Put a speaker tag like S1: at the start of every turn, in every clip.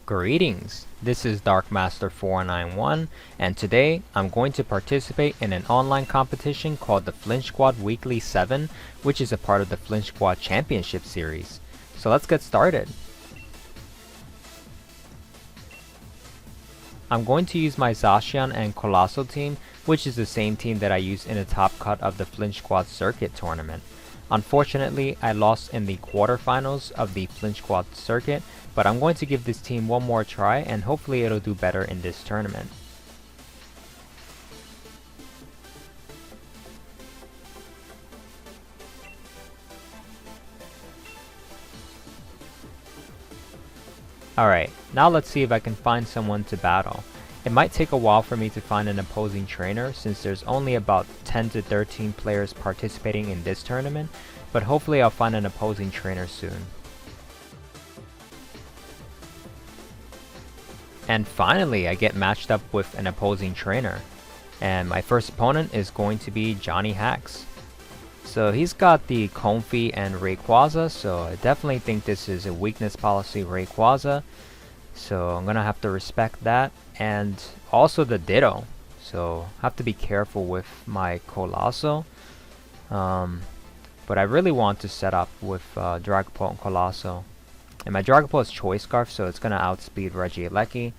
S1: Greetings, this is Darkmaster491 and today I'm going to participate in an online competition called the Flinch Squad Weekly 7, which is a part of the Flinch Squad Championship Series. So let's get started. I'm going to use my Zacian and Coalossal team, which is the same team that I used in the top cut of the Flinch Squad Circuit tournament. Unfortunately, I lost in the quarterfinals of the Flinch Squad Circuit, but I'm going to give this team one more try and hopefully it'll do better in this tournament. Alright, now let's see if I can find someone to battle. It might take a while for me to find an opposing trainer since there's only about 10 to 13 players participating in this tournament, but hopefully I'll find an opposing trainer soon. And finally, I get matched up with an opposing trainer. And my first opponent is going to be Johnny Hacks. So he's got the Comfy and Rayquaza, so I definitely think this is a weakness policy Rayquaza. So I'm gonna have to respect that. And also the Ditto. So have to be careful with my Coalossal. But I really want to set up with Dragapult and Coalossal. And my Dragapult is Choice Scarf, so it's going to outspeed Regieleki.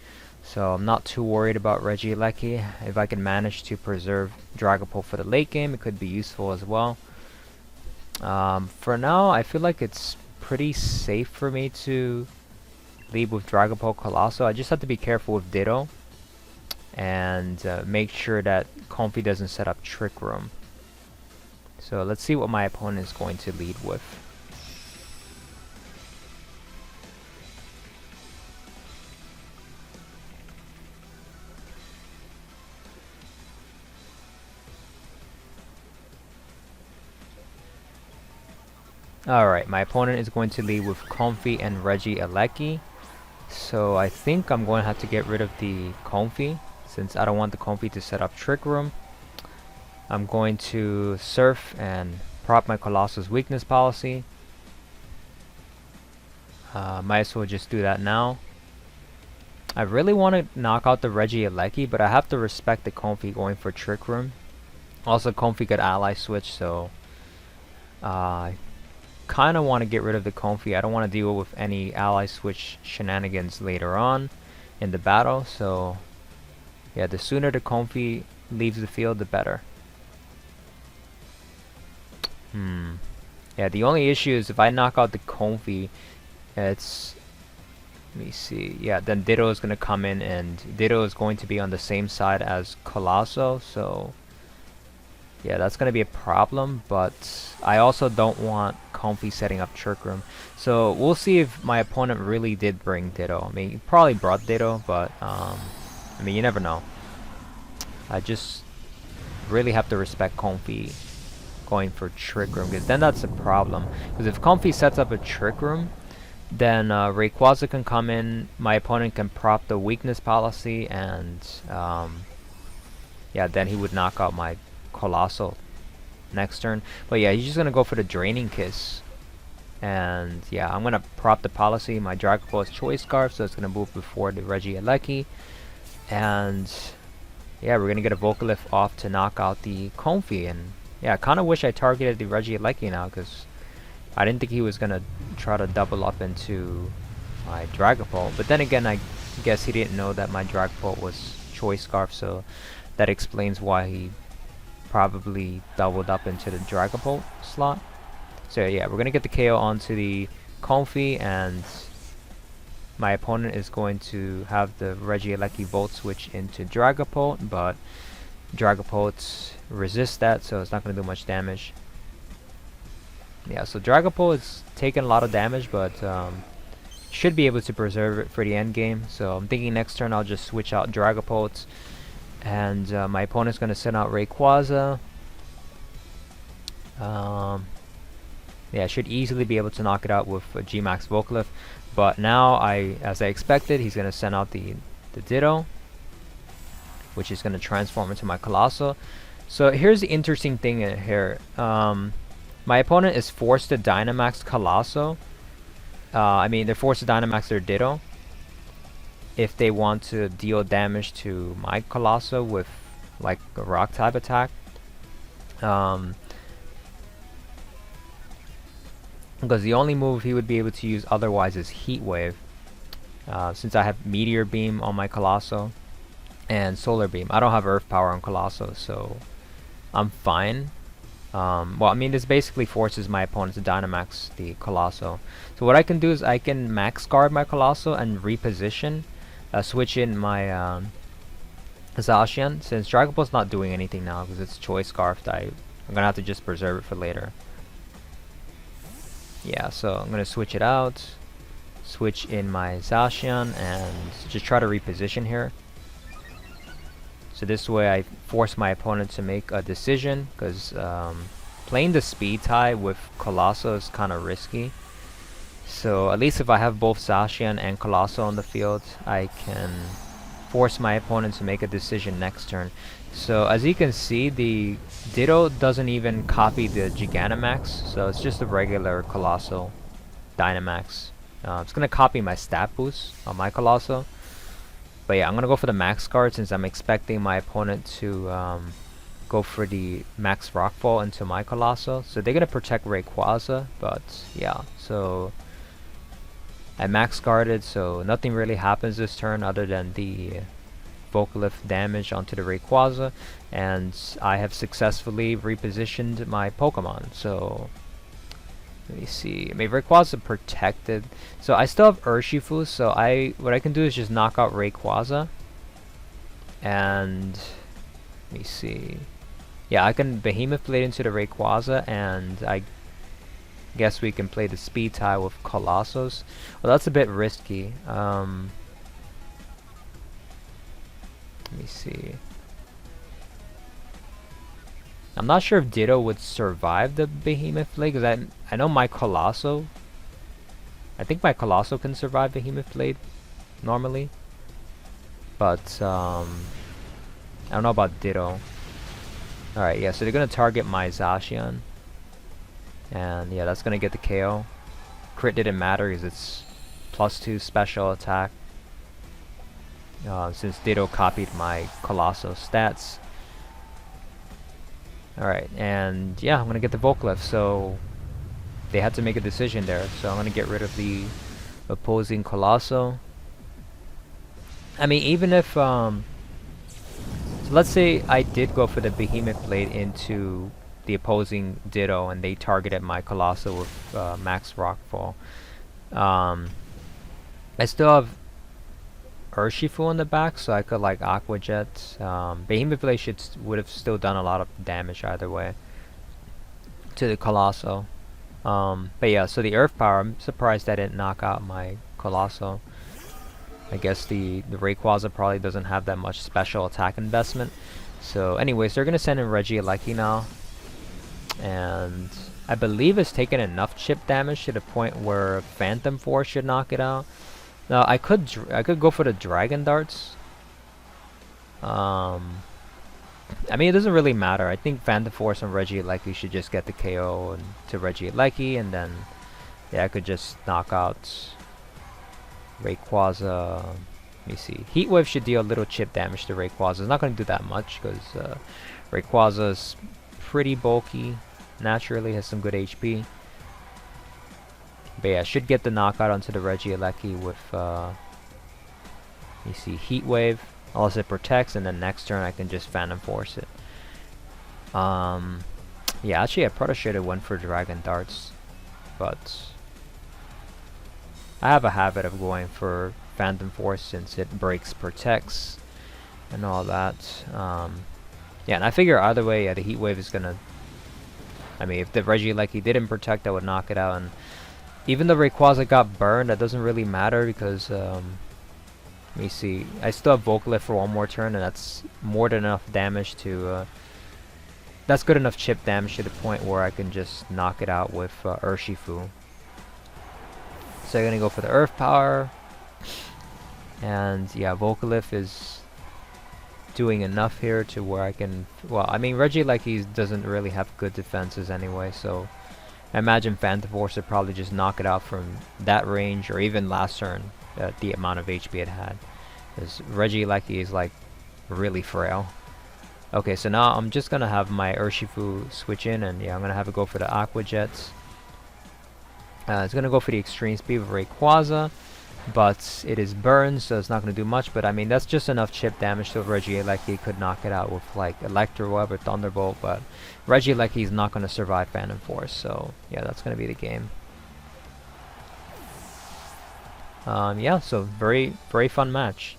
S1: So I'm not too worried about Regieleki. If I can manage to preserve Dragapult for the late game, it could be useful as well. For now, I feel like it's pretty safe for me to lead with Dragapult Coalossal. I just have to be careful with Ditto. And make sure that Comfy doesn't set up Trick Room. So let's see what my opponent is going to lead with. Alright, my opponent is going to lead with Comfy and Regieleki. So I think I'm going to have to get rid of the Comfy since I don't want the Comfy to set up Trick Room. I'm going to Surf and prop my Colossal's weakness policy. Might as well just do that now. I really want to knock out the Regieleki, but I have to respect the Comfy going for Trick Room. Also, Comfy could ally switch, so I kind of want to get rid of the Comfy. I don't want to deal with any ally switch shenanigans later on in the battle, so yeah, the sooner the Comfy leaves the field, the better. Yeah, the only issue is if I knock out the Comfy, it's... let me see. Yeah, then Ditto is going to come in, and Ditto is going to be on the same side as Coalossal, so... yeah, that's going to be a problem, but I also don't want Comfy setting up Trick Room. So we'll see if my opponent really did bring Ditto. I mean, he probably brought Ditto, but I mean, you never know. I just really have to respect Comfy going for Trick Room, because then that's a problem. Because if Comfy sets up a Trick Room, then Rayquaza can come in, my opponent can prop the weakness policy, and yeah, then he would knock out my Coalossal next turn. But yeah, he's just gonna go for the Draining Kiss. And yeah, I'm gonna prop the policy. My Dragapult is Choice Scarf, so it's gonna move before the Regieleki. And yeah, we're gonna get a Vocalift off to knock out the Comfy. And yeah, I kinda wish I targeted the Regieleki now, because I didn't think he was gonna try to double up into my Dragapult. But then again, I guess he didn't know that my Dragapult was Choice Scarf, so that explains why he probably doubled up into the Dragapult slot. So yeah, we're gonna get the KO onto the Comfy, and my opponent is going to have the Regieleki Volt Switch into Dragapult, but Dragapult resists that, so it's not gonna do much damage. Yeah, so Dragapult is taking a lot of damage, but should be able to preserve it for the end game. So I'm thinking next turn I'll just switch out Dragapult. And my opponent's going to send out Rayquaza. Yeah, should easily be able to knock it out with a G-Max Vocalift. But now, as I expected, he's going to send out the Ditto, which is going to transform into my Coalossal. So here's the interesting thing here. My opponent is forced to Dynamax Coalossal. I mean, they're forced to Dynamax their Ditto. if they want to deal damage to my Coalossal with like a rock type attack. Because the only move he would be able to use otherwise is Heat Wave. Since I have Meteor Beam on my Coalossal and Solar Beam. I don't have Earth Power on Coalossal, so I'm fine. Well, I mean, this basically forces my opponent to Dynamax the Coalossal. So what I can do is I can Max Guard my Coalossal and reposition, switch in my Zacian. Since Dragon Ball's not doing anything now because it's Choice Scarf, I'm gonna have to just preserve it for later. Yeah, so I'm gonna switch it out, switch in my Zacian, and just try to reposition here. So this way I force my opponent to make a decision, because playing the speed tie with Coalossal is kind of risky. So at least if I have both Zacian and Coalossal on the field, I can force my opponent to make a decision next turn. So as you can see, the Ditto doesn't even copy the Gigantamax, so it's just a regular Coalossal Dynamax. It's going to copy my stat boost on my Coalossal. But yeah, I'm going to go for the Max Guard since I'm expecting my opponent to go for the Max Rockfall into my Coalossal. So they're going to protect Rayquaza, but yeah, so I Max Guarded, so nothing really happens this turn other than the Vocalift damage onto the Rayquaza, and I have successfully repositioned my Pokemon. So let me see. I mean, Rayquaza protected, so I still have Urshifu. So what I can do is just knock out Rayquaza, and let me see. Yeah, I can Behemoth Blade into the Rayquaza, and I guess we can play the speed tie with Colossus. Well, that's a bit risky. Let me see. I'm not sure if Ditto would survive the Behemoth Blade, because I know my Coalossal. I think my Coalossal can survive Behemoth Blade normally, but I don't know about Ditto. All right, yeah. So they're gonna target my Zacian, and yeah, that's gonna get the KO. Crit didn't matter because it's +2 special attack. Since Ditto copied my Coalossal stats. Alright, and yeah, I'm gonna get the Vocalift, so they had to make a decision there, so I'm gonna get rid of the opposing Coalossal. I mean, even if so let's say I did go for the Behemoth Blade into the opposing Ditto and they targeted my Coalossal with Max Rockfall. I still have Urshifu in the back, so I could like Aqua Jet. Behemoth Blade would have still done a lot of damage either way to the Coalossal. But yeah, so the Earth Power, I'm surprised I didn't knock out my Coalossal. I guess the Rayquaza probably doesn't have that much special attack investment. So anyways, they're gonna send in Regieleki now, and I believe it's taken enough chip damage to the point where Phantom Force should knock it out. Now I could go for the Dragon Darts. I mean, it doesn't really matter. I think Phantom Force and Regieleki should just get the KO to Regieleki, and then yeah, I could just knock out Rayquaza. Let me see. Heat Wave should deal a little chip damage to Rayquaza. It's not going to do that much because Rayquaza is pretty bulky. Naturally has some good HP. But yeah, I should get the knockout onto the Regieleki with let me see, Heat Wave. Unless it protects, and then next turn I can just Phantom Force it. Yeah, actually I probably should have went for Dragon Darts, but I have a habit of going for Phantom Force since it breaks, protects, and all that. Yeah, and I figure either way, yeah, the Heat Wave is gonna. I mean, if the Regieleki didn't protect, I would knock it out. And even though Rayquaza got burned, that doesn't really matter because let me see, I still have Vocalift for one more turn, and that's more than enough damage to. That's good enough chip damage to the point where I can just knock it out with Urshifu. So I'm gonna go for the Earth Power, and yeah, Vocalift is doing enough here to where I can. Well, I mean, Regieleki doesn't really have good defenses anyway, so I imagine Phantom Force would probably just knock it out from that range, or even last turn, the amount of HP it had. Because Regieleki is like really frail. Okay, so now I'm just gonna have my Urshifu switch in, and yeah, I'm gonna have it go for the Aqua Jets. It's gonna go for the extreme speed with Rayquaza, but it is burned, so it's not gonna do much. But I mean, that's just enough chip damage so Regieleki could knock it out with like Electro Web or Thunderbolt. But Regieleki is not gonna survive Phantom Force, so yeah, that's gonna be the game. Yeah, so very fun match.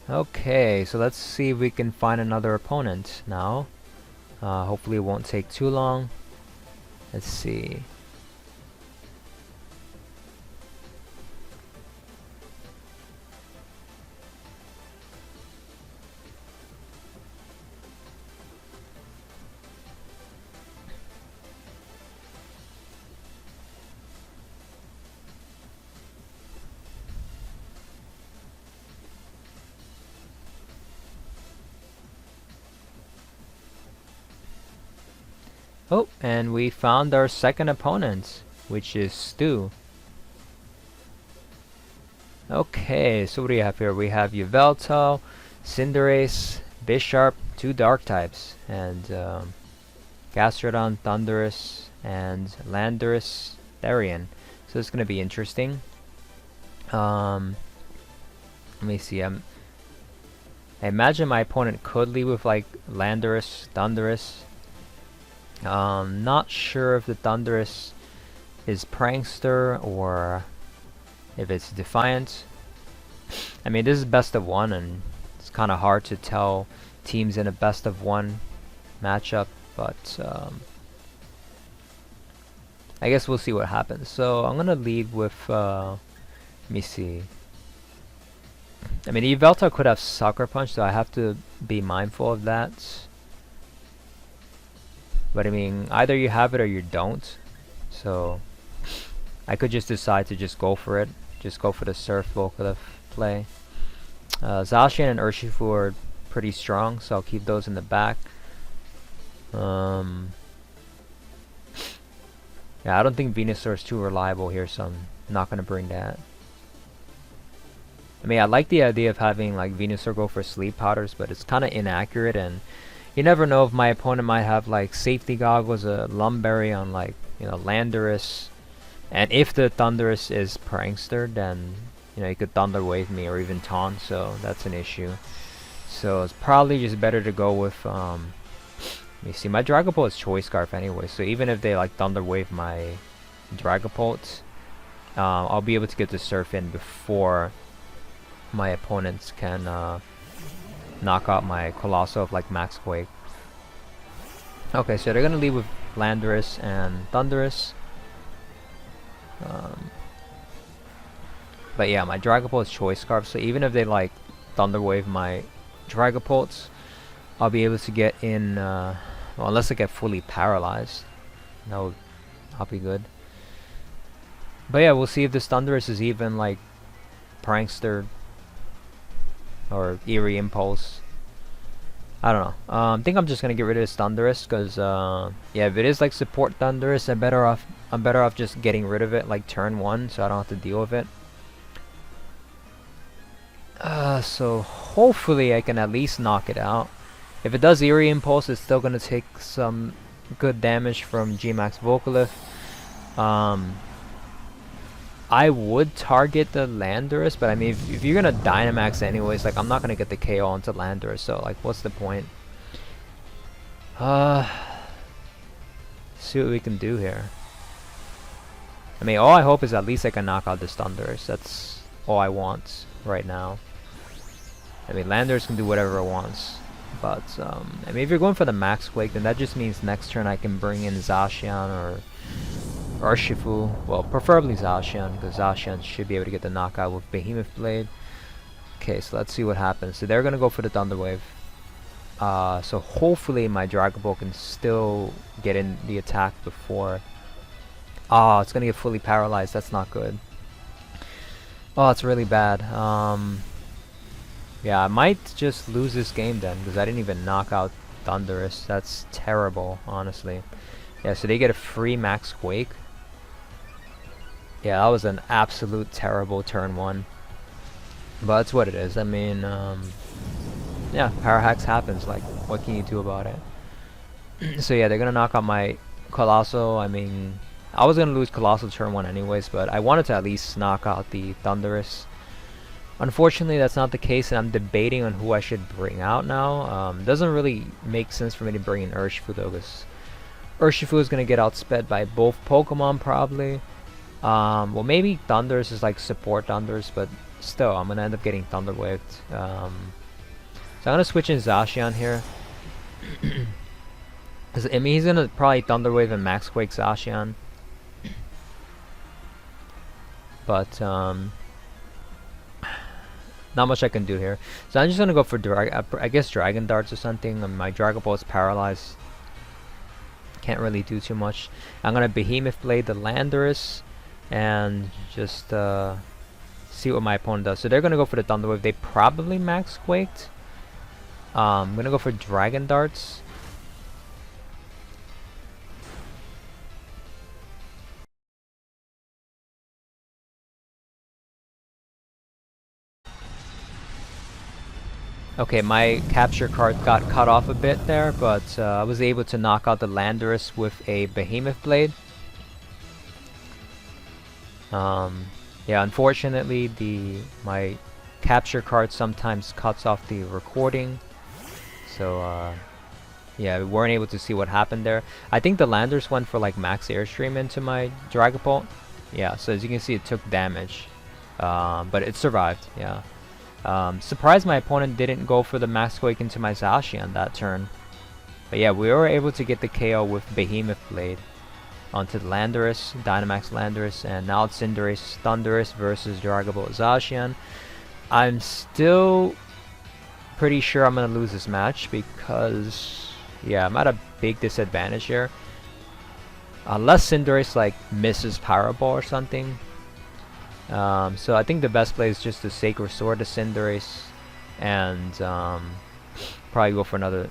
S1: Okay, so let's see if we can find another opponent now. Hopefully it won't take too long. Let's see. Oh, and we found our second opponent, which is Stu. Okay, so what do you have here? We have Yveltal, Cinderace, Bisharp, 2 dark types, and Gastrodon, Thundurus, and Landorus, Therian. So it's gonna be interesting. Let me see. I imagine my opponent could lead with like Landorus, Thundurus. Not sure if the Thundurus is Prankster or if it's Defiant. I mean, this is best of one, and it's kind of hard to tell teams in a best of one matchup, but I guess we'll see what happens. So I'm gonna lead with let me see. I mean, Yveltal could have Sucker Punch, so I have to be mindful of that. But I mean, either you have it or you don't. So I could just decide to just go for it. Just go for the Surf Volcalith play. Zacian and Urshifu are pretty strong, so I'll keep those in the back. Yeah, I don't think Venusaur is too reliable here, so I'm not going to bring that. I mean, I like the idea of having like Venusaur go for Sleep Powders, but it's kind of inaccurate, and you never know if my opponent might have like Safety Goggles, a Lumberry on like, you know, Landorus, and if the Thundurus is Prankster, then you know, he could Thunder Wave me or even Taunt, so that's an issue. So it's probably just better to go with let me see, my Dragapult is Choice Scarf anyway, so even if they like Thunder Wave my Dragapult, I'll be able to get the Surf in before my opponents can knock out my Coalossal with like Max Quake. Okay, so they're gonna leave with Landorus and Thundurus. But yeah, my Dragapult is Choice Scarf, so even if they like Thunder Wave my Dragapults, I'll be able to get in, well, unless I get fully paralyzed. I'll be good. But yeah, we'll see if this Thundurus is even like Prankster or Eerie Impulse. I don't know. I think I'm just gonna get rid of this Thundurus, because yeah, if it is like support Thundurus, I'm better off just getting rid of it like turn 1, so I don't have to deal with it. So hopefully I can at least knock it out. If it does Eerie Impulse, it's still gonna take some good damage from G-Max Volcalith. I would target the Landorus, but I mean, if you're gonna Dynamax anyways, like I'm not gonna get the KO onto Landorus, so like what's the point? See what we can do here. I mean, all I hope is at least I can knock out this Thundurus. That's all I want right now. I mean, Landorus can do whatever it wants, but I mean, if you're going for the Max Quake, then that just means next turn I can bring in Zacian or Urshifu. Well, preferably Zacian, because Zacian should be able to get the knockout with Behemoth Blade. Okay, so let's see what happens. So they're gonna go for the Thunder Wave. So hopefully my Dragon Ball can still get in the attack before. Oh, it's gonna get fully paralyzed. That's not good. Oh, it's really bad. Yeah, I might just lose this game then, because I didn't even knock out Thunderous. That's terrible, honestly. Yeah, so they get a free Max Quake. Yeah, that was an absolute terrible turn 1. But that's what it is. I mean, yeah, power hacks happens. Like, what can you do about it? So yeah, they're gonna knock out my Coalossal. I mean, I was gonna lose Coalossal turn 1 anyways, but I wanted to at least knock out the Thunderous. Unfortunately, that's not the case, and I'm debating on who I should bring out now. Doesn't really make sense for me to bring in Urshifu though, because Urshifu is gonna get outsped by both Pokemon probably. Well, maybe Thundurus is like support Thundurus, but still, I'm gonna end up getting Thunder Waved. So I'm gonna switch in Zacian here. Cause I mean, he's gonna probably Thunder Wave and Max Quake Zacian. But not much I can do here. So I'm just gonna go for I guess Dragon Darts or something. My Dragon Ball is paralyzed. Can't really do too much. I'm gonna Behemoth Blade the Landorus and just see what my opponent does. So they're gonna go for the Thunder Wave. They probably Max Quaked. I'm gonna go for Dragon Darts. Okay, my capture card got cut off a bit there, but I was able to knock out the Landorus with a Behemoth Blade. Yeah, unfortunately, my capture card sometimes cuts off the recording, so yeah, we weren't able to see what happened there. I think the Landorus went for like max airstream into my Dragapult. Yeah, so as you can see, it took damage, but it survived. Yeah. Surprised my opponent didn't go for the Max Quake into my Zacian that turn. But yeah, we were able to get the KO with Behemoth Blade onto the Landorus, Dynamax Landorus, and now it's Cinderace Thundurus versus Dragapult Zacian. I'm still pretty sure I'm going to lose this match because, yeah, I'm at a big disadvantage here. Unless Cinderace like misses Power Ball or something. So I think the best play is just to Sacred Sword to Cinderace and probably go for another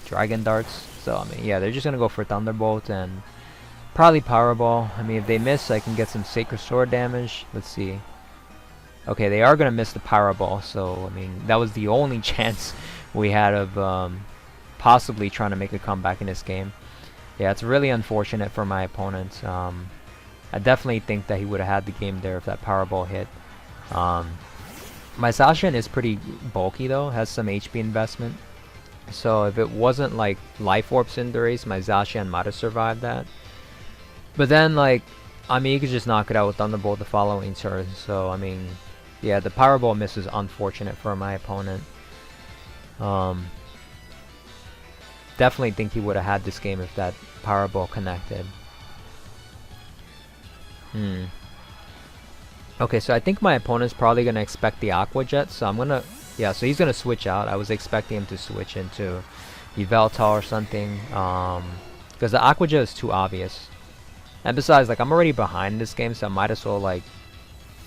S1: Dragon Darts. So I mean, yeah, they're just gonna go for Thunderbolt and probably Power Ball. I mean, if they miss, I can get some Sacred Sword damage. Let's see. Okay, they are gonna miss the Power Ball, so I mean, that was the only chance we had of possibly trying to make a comeback in this game. Yeah, it's really unfortunate for my opponent. I definitely think that he would have had the game there if that Power Ball hit. My Zacian is pretty bulky though, has some HP investment. So if it wasn't like Life Orb Cinderace, my Zacian might have survived that. But then like, I mean, you could just knock it out with Thunderbolt the following turn. So I mean, yeah, the Power Ball miss is unfortunate for my opponent. Definitely think he would have had this game if that Power Ball connected. Okay, so I think my opponent's probably gonna expect the Aqua Jet, so I'm gonna, yeah, so he's gonna switch out. I was expecting him to switch into Yveltal or something, because the Aqua Jet is too obvious. And besides, like, I'm already behind this game, so I might as well like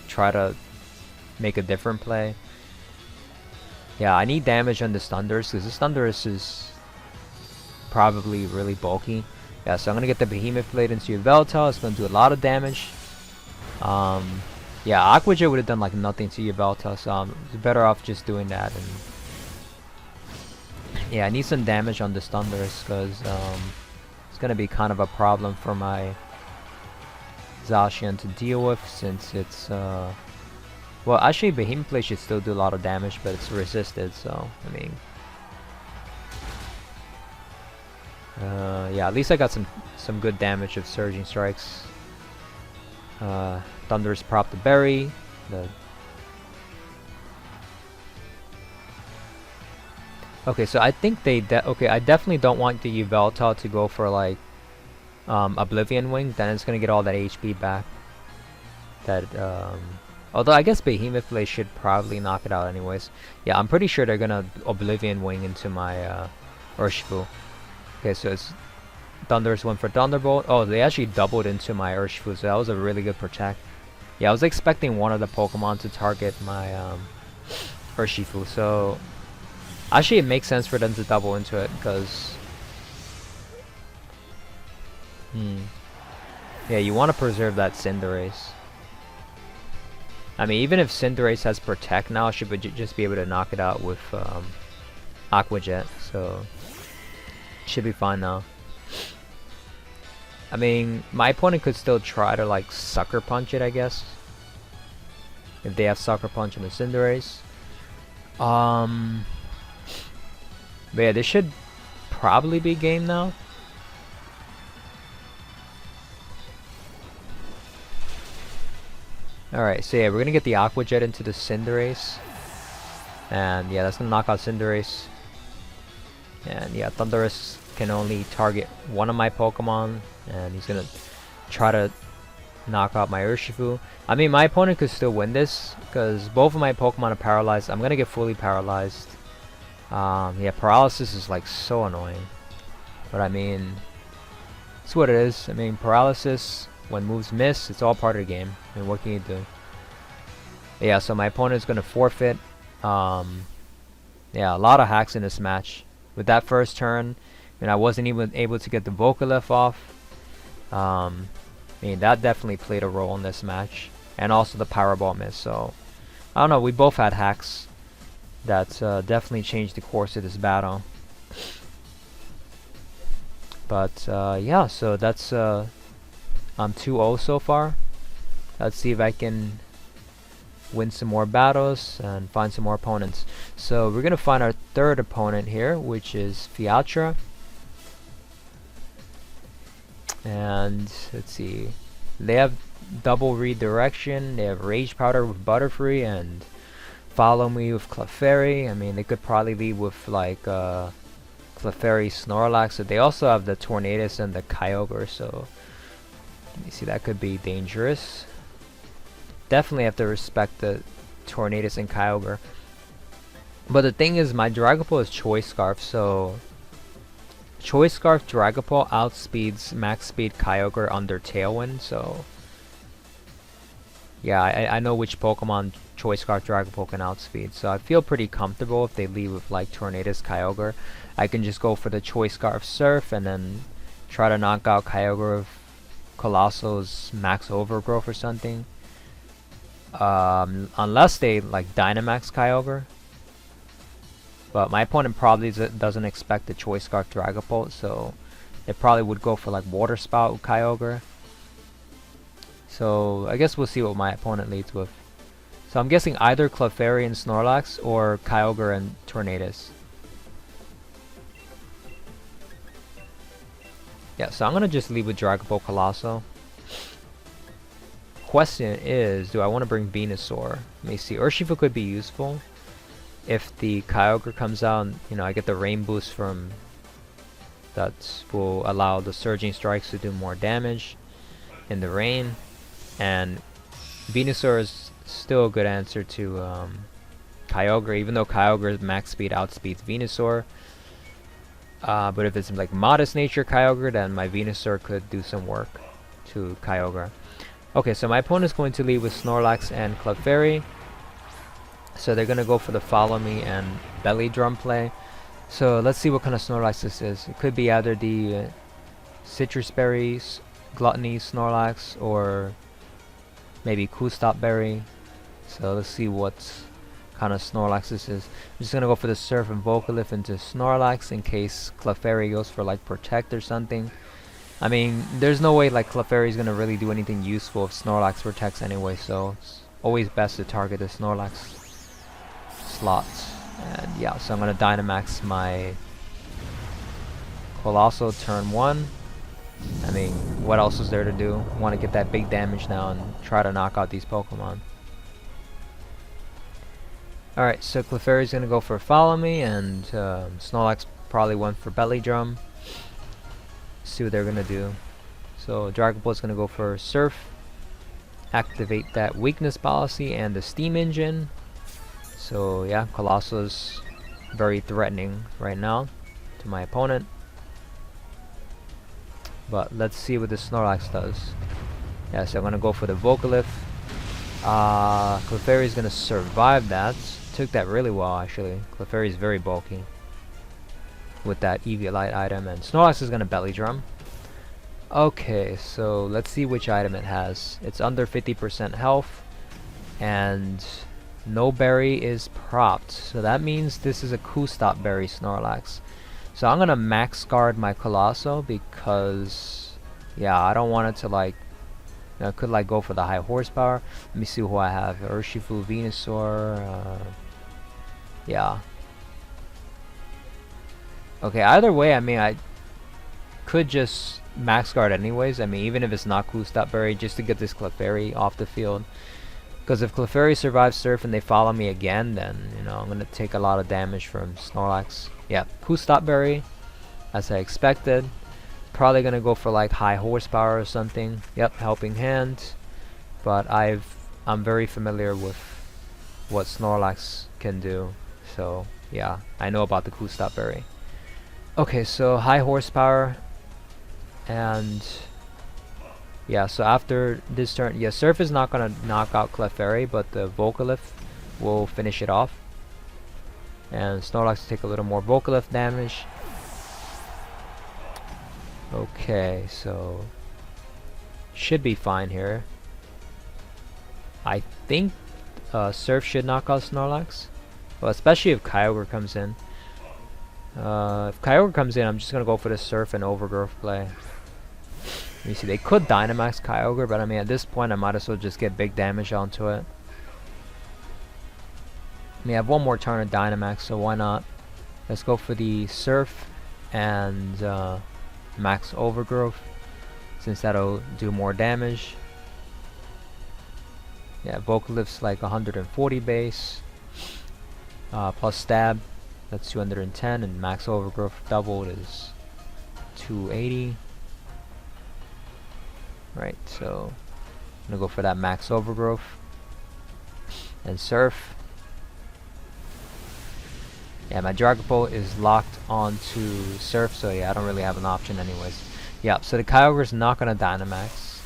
S1: try to make a different play. Yeah, I need damage on this Thundurus because this Thundurus is probably really bulky. Yeah, so I'm gonna get the Behemoth Blade into Yveltal. It's gonna do a lot of damage. Yeah, Aqua Jet would have done like nothing to Yveltal, so it's better off just doing that. And yeah, I need some damage on this Thundurus because it's gonna be kind of a problem for my Zacian to deal with since it's well, actually Behemoth Blade should still do a lot of damage, but it's resisted. So I mean. Yeah, at least I got some good damage of Surging Strikes. Thunderous prop the berry. Okay, so I think they okay, I definitely don't want the Yveltal to go for like Oblivion Wing, then it's gonna get all that HP back. That although I guess Behemoth Blade should probably knock it out anyways. Yeah, I'm pretty sure they're gonna Oblivion Wing into my Urshifu. Okay, so it's Thunderous went for Thunderbolt. Oh, they actually doubled into my Urshifu, so that was a really good protect. Yeah, I was expecting one of the Pokemon to target my Urshifu. So actually it makes sense for them to double into it because yeah, you want to preserve that Cinderace. I mean, even if Cinderace has Protect now, it should just be able to knock it out with Aqua Jet, so should be fine now. I mean, my opponent could still try to like Sucker Punch it, I guess, if they have Sucker Punch in the Cinderace. But yeah, this should probably be game now. Alright, so yeah, we're gonna get the Aqua Jet into the Cinderace. And yeah, that's gonna knock out Cinderace. And yeah, Thundurus can only target one of my Pokemon. And he's gonna try to knock out my Urshifu. I mean, my opponent could still win this, because both of my Pokemon are paralyzed. I'm gonna get fully paralyzed. Yeah, paralysis is like so annoying. But I mean, it's what it is. I mean, paralysis, when moves miss, it's all part of the game. I mean, what can you do? Yeah, so my opponent is gonna forfeit. Yeah, a lot of hacks in this match. With that first turn, and I wasn't even able to get the Vocalith off. I mean, that definitely played a role in this match. And also the Powerball miss. So, I don't know, we both had hacks that definitely changed the course of this battle. But yeah, so that's I'm 2-0 so far. Let's see if I can win some more battles and find some more opponents. So we're gonna find our third opponent here, which is Fiatra. And let's see, they have double redirection, they have Rage Powder with Butterfree, and Follow Me with Clefairy. I mean, they could probably lead with like Clefairy Snorlax. So they also have the Tornadus and the Kyogre, so you see that could be dangerous. Definitely have to respect the Tornadus and Kyogre. But the thing is, my Dragapult is Choice Scarf, so Choice Scarf Dragapult outspeeds max speed Kyogre under Tailwind, so yeah, I know which Pokemon Choice Scarf Dragapult can outspeed, so I feel pretty comfortable if they lead with like Tornadus Kyogre. I can just go for the Choice Scarf Surf and then try to knock out Kyogre with Coalossal's Max Overgrowth or something. Unless they like Dynamax Kyogre. But my opponent probably doesn't expect the Choice Scarf Dragapult, so they probably would go for like Water Spout with Kyogre. So I guess we'll see what my opponent leads with. So I'm guessing either Clefairy and Snorlax or Kyogre and Tornadus. Yeah, so I'm gonna just leave with Dragapult Coalossal. Question is, do I want to bring Venusaur? Let me see. Urshifu could be useful if the Kyogre comes out and, you know, I get the Rain Boost from that will allow the Surging Strikes to do more damage in the rain. And Venusaur is still a good answer to Kyogre, even though Kyogre's max speed outspeeds Venusaur. But if it's like Modest Nature Kyogre, then my Venusaur could do some work to Kyogre. Okay, so my opponent is going to lead with Snorlax and Clefairy. So they're going to go for the Follow Me and Belly Drum play. So let's see what kind of Snorlax this is. It could be either the Citrus Berries, Gluttony Snorlax, or maybe Coostop Berry. So let's see what kind of Snorlax this is. I'm just going to go for the Surf and Vocalith into Snorlax in case Clefairy goes for like Protect or something. I mean, there's no way like Clefairy is gonna really do anything useful if Snorlax protects anyway, so it's always best to target the Snorlax slot. And yeah, so I'm gonna Dynamax my Coalossal turn 1. I mean, what else is there to do? Want to get that big damage now and try to knock out these Pokemon. Alright, so Clefairy's gonna go for Follow Me, and Snorlax probably went for Belly Drum. See what they're gonna do. So Dragapult's gonna go for Surf, activate that weakness policy and the Steam Engine. So yeah, Coalossal is very threatening right now to my opponent. But let's see what the Snorlax does. Yeah, so I'm gonna go for the Vocalith. Clefairy is gonna survive that. took that really well actually. Clefairy is very bulky with that Eviolite item, and Snorlax is gonna belly drum. Okay, so let's see which item it has. It's under 50% health, and no berry is propped, so that means this is a Coastop berry Snorlax. So I'm gonna max guard my Coalossal because, yeah, I don't want it to like, you know, I could like go for the high horsepower. Let me see who I have. Urshifu, Venusaur, yeah. Okay, either way, I mean, I could just max guard anyways. I mean, even if it's not Coastop berry, just to get this Clefairy off the field. Because if Clefairy survives Surf and they follow me again, then, you know, I'm going to take a lot of damage from Snorlax. Yeah, Coastop berry, as I expected. Probably going to go for like high horsepower or something. Yep, helping hand. But I'm very familiar with what Snorlax can do. So, yeah, I know about the Coastop berry. Okay, so high horsepower. And yeah, so after this turn, yeah, Surf is not gonna knock out Clefairy, but the Volcalith will finish it off. And Snorlax will take a little more Volcalith damage. Okay, so should be fine here. I think Surf should knock out Snorlax, well, especially if Kyogre comes in. If Kyogre comes in, I'm just gonna go for the Surf and Overgrowth play. Let me see, they could Dynamax Kyogre, but I mean, at this point, I might as well just get big damage onto it. I mean, I have one more turn of Dynamax, so why not? Let's go for the Surf and Max Overgrowth, since that'll do more damage. Yeah, Vocalith's like 140 base, plus Stab, that's 210, and Max Overgrowth doubled is 280. Right, so I'm gonna go for that Max Overgrowth and Surf. Yeah, my Dragapult is locked onto Surf, so yeah, I don't really have an option anyways. Yeah, so the Kyogre's not gonna Dynamax.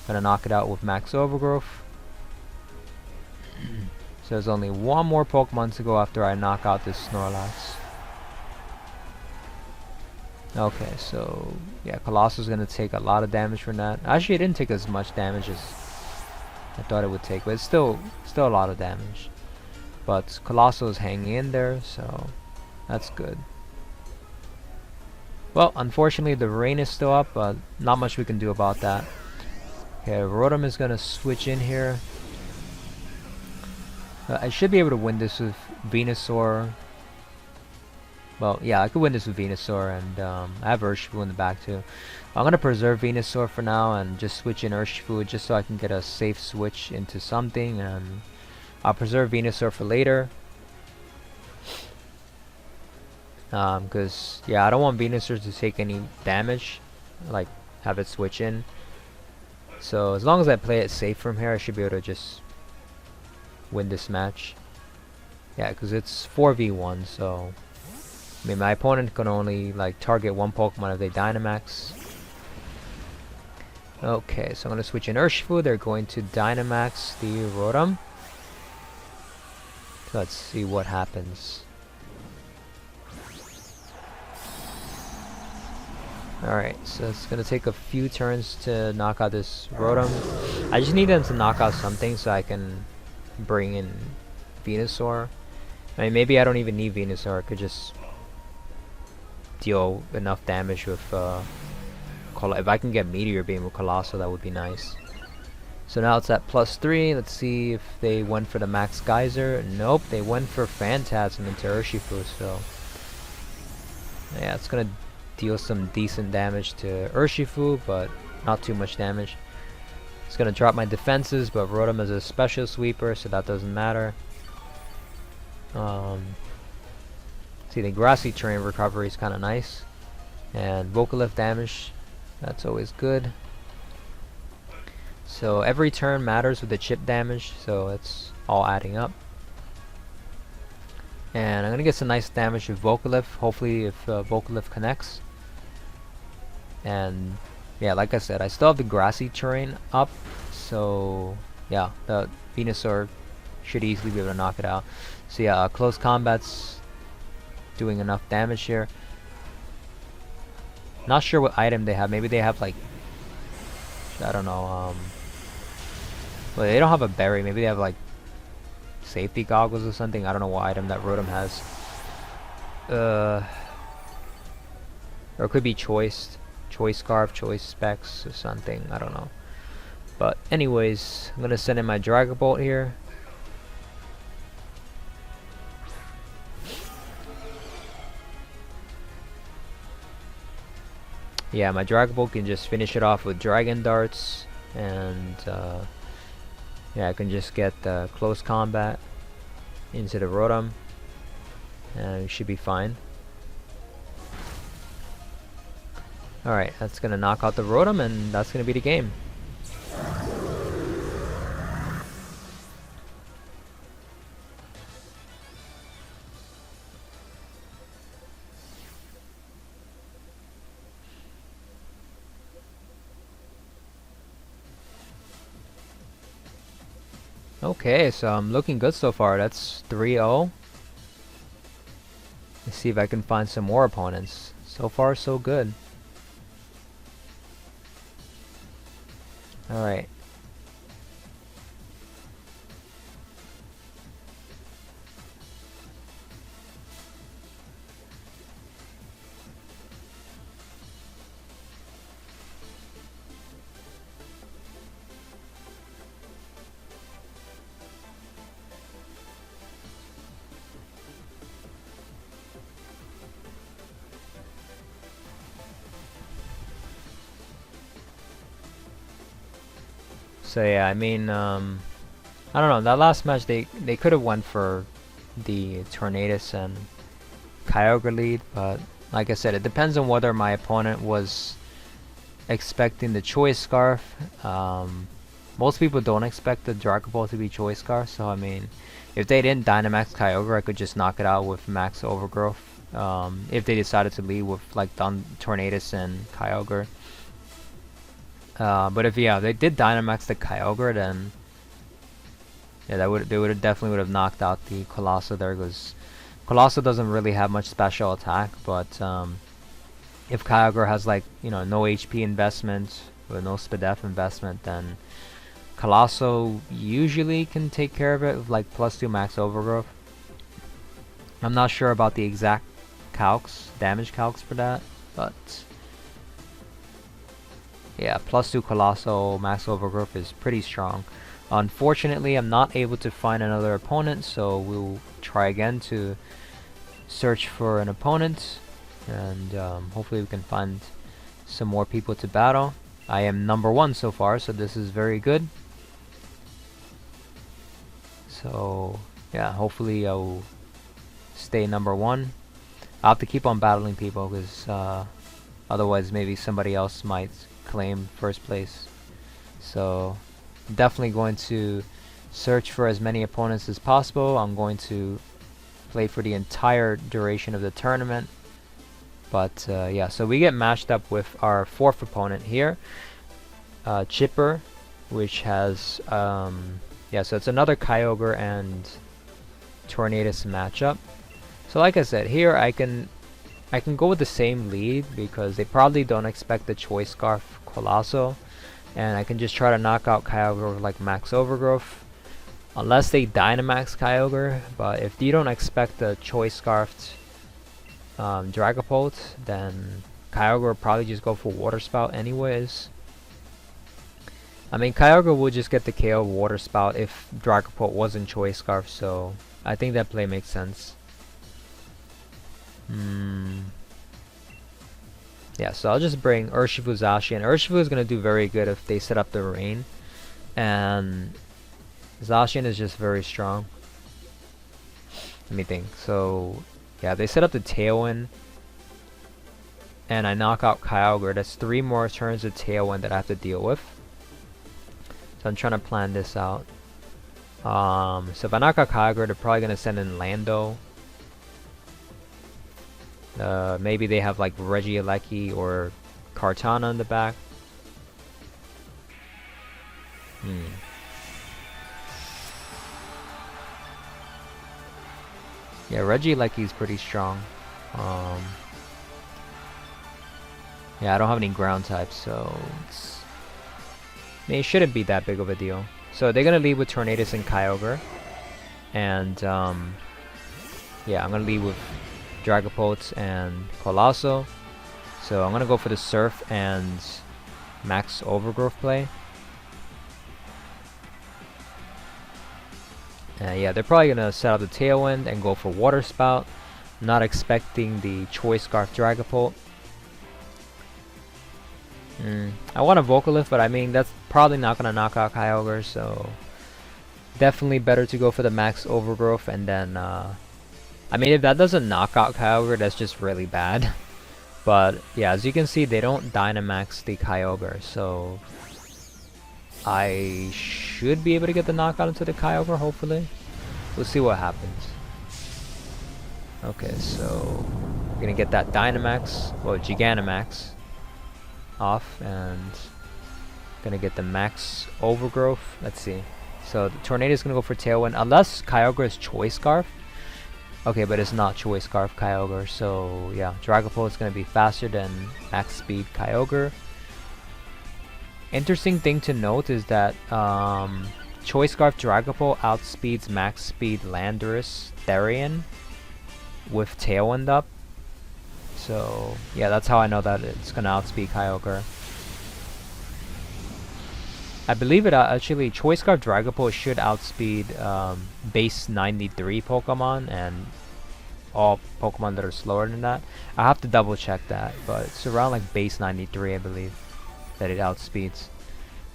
S1: Gonna knock it out with Max Overgrowth. So there's only one more Pokemon to go after I knock out this Snorlax. Okay, so yeah, Coalossal's gonna take a lot of damage from that. Actually, it didn't take as much damage as I thought it would take, but it's still a lot of damage. But Coalossal is hanging in there, so that's good. Well, unfortunately, the rain is still up, but not much we can do about that. Okay, Rotom is gonna switch in here. I should be able to win this with Venusaur. Well, yeah, I could win this with Venusaur, and I have Urshifu in the back too. I'm gonna preserve Venusaur for now and just switch in Urshifu just so I can get a safe switch into something, and I'll preserve Venusaur for later. Because yeah, I don't want Venusaur to take any damage, like have it switch in. So as long as I play it safe from here, I should be able to just win this match. Yeah, because it's 4v1, so I mean, my opponent can only like target one Pokemon if they Dynamax. Okay, so I'm gonna switch in Urshifu. They're going to Dynamax the Rotom. So let's see what happens. Alright, so it's gonna take a few turns to knock out this Rotom. I just need them to knock out something so I can bring in Venusaur. I mean, maybe I don't even need Venusaur. I could just deal enough damage with if I can get Meteor Beam with Coalossal, that would be nice. So now it's at +3. Let's see if they went for the Max Geyser. Nope, they went for Phantasm into Urshifu, so yeah, it's gonna deal some decent damage to Urshifu, but not too much damage. It's gonna drop my defenses, but Rotom is a special sweeper, so that doesn't matter. See, the Grassy Terrain recovery is kind of nice, and Vocalith damage, that's always good. So every turn matters with the chip damage, so it's all adding up. And I'm gonna get some nice damage with Vocalith, hopefully if Vocalith connects. And yeah, like I said, I still have the Grassy Terrain up, so yeah, the Venusaur should easily be able to knock it out. So yeah, close combat's doing enough damage here. Not sure what item they have. Maybe they have like, I don't know. Well, they don't have a berry. Maybe they have like safety goggles or something. I don't know what item that Rotom has. Or it could be choice scarf, choice specs or something. I don't know. But anyways, I'm gonna send in my Dragon Bolt here. Yeah, my Dragon Bolt can just finish it off with Dragon Darts, and yeah, I can just get close combat into the Rotom, and it should be fine. Alright, that's gonna knock out the Rotom, and that's gonna be the game. Okay, so I'm looking good so far. That's 3-0. Let's see if I can find some more opponents. So far, so good. Alright. So yeah, I mean, I don't know. That last match, they could have went for the Tornadus and Kyogre lead, but like I said, it depends on whether my opponent was expecting the Choice Scarf. Most people don't expect the Dragon Ball to be Choice Scarf, so I mean, if they didn't Dynamax Kyogre, I could just knock it out with Max Overgrowth. If they decided to lead with like Tornadus and Kyogre. But if they did Dynamax the Kyogre, then yeah, they would have definitely knocked out the Coalossal there, because Coalossal doesn't really have much special attack. But if Kyogre has like no HP investment or no Spadef investment, then Coalossal usually can take care of it with like +2 Max Overgrowth. I'm not sure about the exact damage calcs for that, but yeah, +2 Coalossal Max Overgrowth is pretty strong. Unfortunately, I'm not able to find another opponent, so we'll try again to search for an opponent, and hopefully we can find some more people to battle. I am number 1 so far, so this is very good. So yeah, hopefully I'll stay number 1. I'll have to keep on battling people, because otherwise maybe somebody else might claim first place. So definitely going to search for as many opponents as possible. I'm going to play for the entire duration of the tournament. But yeah, so we get matched up with our 4th opponent here, Chipper, which has yeah, so it's another Kyogre and Tornadus matchup. So like I said, here I can go with the same lead, because they probably don't expect the Choice Scarf Coalossal, and I can just try to knock out Kyogre with like Max Overgrowth, unless they Dynamax Kyogre. But if you don't expect the Choice Scarfed Dragapult, then Kyogre will probably just go for Water Spout anyways. I mean, Kyogre will just get the KO Water Spout if Dragapult wasn't Choice Scarf, so I think that play makes sense. Yeah, so I'll just bring Urshifu Zacian. Urshifu is going to do very good if they set up the rain, and Zacian is just very strong. Let me think. So yeah, they set up the Tailwind, and I knock out Kyogre. That's 3 more turns of Tailwind that I have to deal with. So I'm trying to plan this out. So if I knock out Kyogre, they're probably going to send in Lando. Maybe they have like Regieleki or Kartana in the back. Yeah, Reggie like he's pretty strong. Um, yeah, I don't have any ground types, so I mean, it shouldn't be that big of a deal. So they're gonna lead with Tornadus and Kyogre, and yeah, I'm gonna lead with Dragapult and Coalossal. So I'm gonna go for the Surf and Max Overgrowth play. Yeah, they're probably gonna set up the Tailwind and go for Water Spout. Not expecting the Choice Scarf Dragapult. I want a Vocalift, but I mean that's probably not gonna knock out Kyogre, so definitely better to go for the Max Overgrowth. And then I mean, if that doesn't knock out Kyogre, that's just really bad. But yeah, as you can see, they don't Dynamax the Kyogre, so I should be able to get the knockout into the Kyogre, hopefully. We'll see what happens. Okay, so we're gonna get that Dynamax, well, Gigantamax off, and gonna get the Max Overgrowth. Let's see. So the Tornado is gonna go for Tailwind, unless Kyogre is Choice Scarf. Okay, but it's not Choice Scarf Kyogre, so yeah, Dragapult is gonna be faster than Max Speed Kyogre. Interesting thing to note is that Choice Scarf Dragapult outspeeds Max Speed Landorus Therian with Tailwind up. So yeah, that's how I know that it's gonna outspeed Kyogre. I believe it actually, Choice Scarf Dragapult should outspeed base 93 Pokemon and all Pokemon that are slower than that. I have to double check that, but it's around like base 93, I believe, that it outspeeds.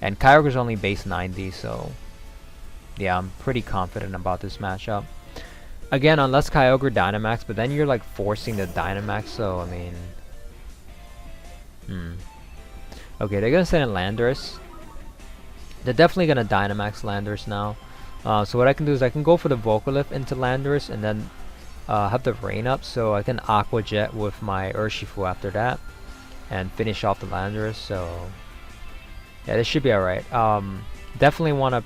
S1: And Kyogre's only base 90, so yeah, I'm pretty confident about this matchup. Again, unless Kyogre Dynamax, but then you're like forcing the Dynamax, so I mean... Okay, they're gonna send in Landorus. They're definitely gonna Dynamax Landorus now. So what I can do is I can go for the Vocalift into Landorus and then have the Rain up, so I can Aqua Jet with my Urshifu after that and finish off the Landorus. So yeah, this should be alright. Definitely wanna...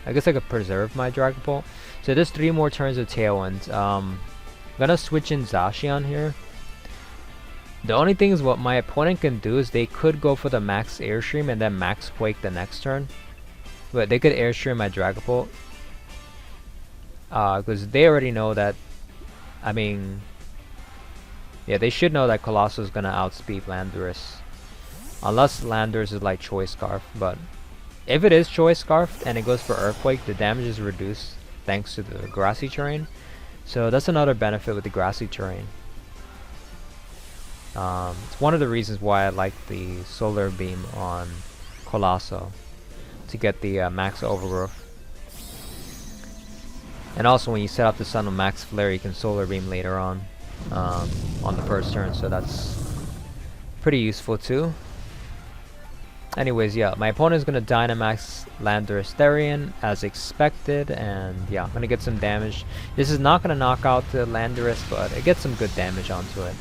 S1: I guess I could preserve my Dragapult. So there's 3 more turns of Tailwind. I'm gonna switch in Zacian here. The only thing is what my opponent can do is they could go for the Max Airstream and then Max Quake the next turn. But they could Airstream my Dragapult. Because they already know that, I mean... Yeah, they should know that Coalossal is gonna outspeed Landorus. Unless Landorus is like Choice Scarf, but... If it is Choice Scarf and it goes for Earthquake, the damage is reduced thanks to the grassy terrain. So that's another benefit with the grassy terrain. It's one of the reasons why I like the Solar Beam on Coalossal, to get the Max Overgrowth. And also when you set up the Sun with Max Flare, you can Solar Beam later on the first turn, so that's pretty useful too. Anyways, yeah, my opponent is going to Dynamax Landorus Therian as expected, and yeah, I'm going to get some damage. This is not going to knock out the Landorus, but it gets some good damage onto it.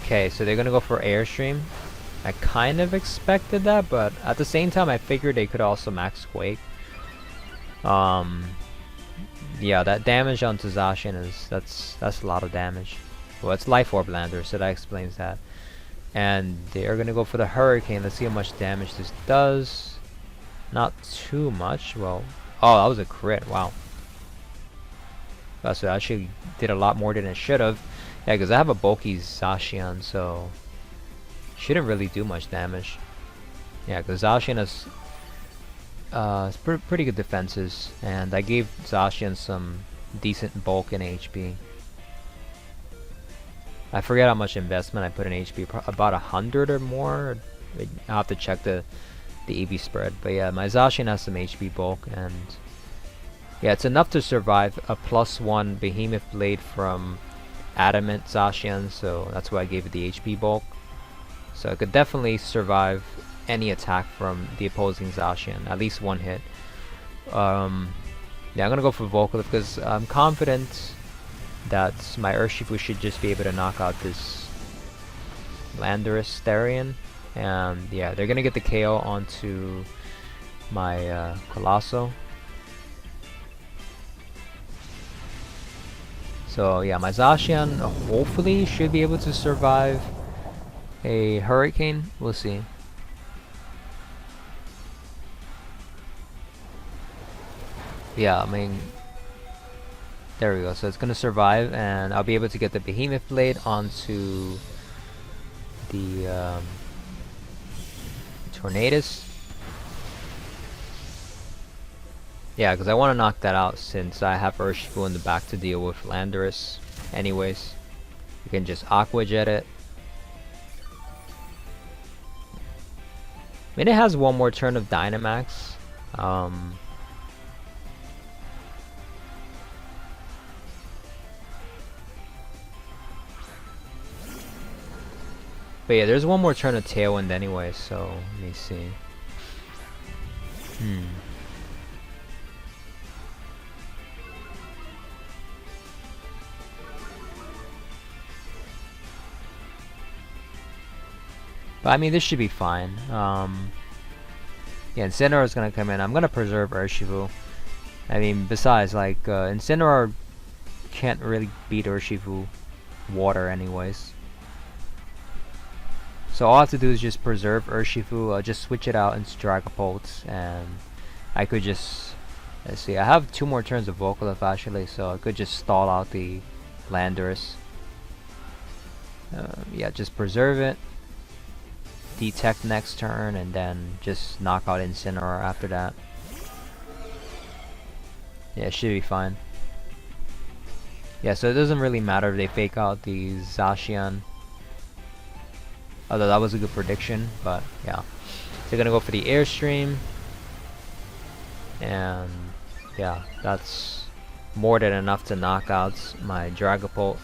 S1: Okay, so they're going to go for Airstream. I kind of expected that, but at the same time I figured they could also Max Quake. Yeah, that damage onto Zacian is that's a lot of damage. Well, it's Life Orb Lander, so that explains that. And they are gonna go for the Hurricane. Let's see how much damage this does. Not too much. Well, oh, that was a crit. Wow. So it actually did a lot more than it should have. Yeah, because I have a bulky Zacian, so shouldn't really do much damage. Yeah, because Zacian has pretty good defenses, and I gave Zacian some decent bulk and HP. I forget how much investment I put in HP, about 100 or more. I'll have to check the EV spread, but yeah, my Zacian has some HP bulk, and yeah, it's enough to survive a +1 Behemoth Blade from Adamant Zacian, so that's why I gave it the HP bulk. So it could definitely survive any attack from the opposing Zacian, at least one hit. Yeah, I'm gonna go for Vocalift because I'm confident that my Urshifu should just be able to knock out this Landorus Therian. And yeah, they're gonna get the KO onto my Coalossal. So yeah, my Zacian hopefully should be able to survive a hurricane. We'll see. Yeah, I mean, there we go. So it's gonna survive, and I'll be able to get the Behemoth Blade onto the Tornadus. Yeah, because I want to knock that out since I have Urshifu in the back to deal with Landorus. Anyways, you can just Aqua Jet it. I mean, it has one more turn of Dynamax. But yeah, there's one more turn of Tailwind anyway, so let me see. But I mean, this should be fine. Yeah, Incineroar is gonna come in. I'm gonna preserve Urshifu. I mean, besides, like, Incineroar can't really beat Urshifu water anyways. So all I have to do is just preserve Urshifu, just switch it out into Dragapult, and I could just, let's see, I have 2 more turns of Vocaloid actually, so I could just stall out the Landorus. Yeah, just preserve it, detect next turn, and then just knock out Incineroar after that. Yeah, it should be fine. Yeah, so it doesn't really matter if they fake out the Zacian. Although that was a good prediction, but yeah. So they're gonna go for the Airstream. And yeah, that's more than enough to knock out my Dragapult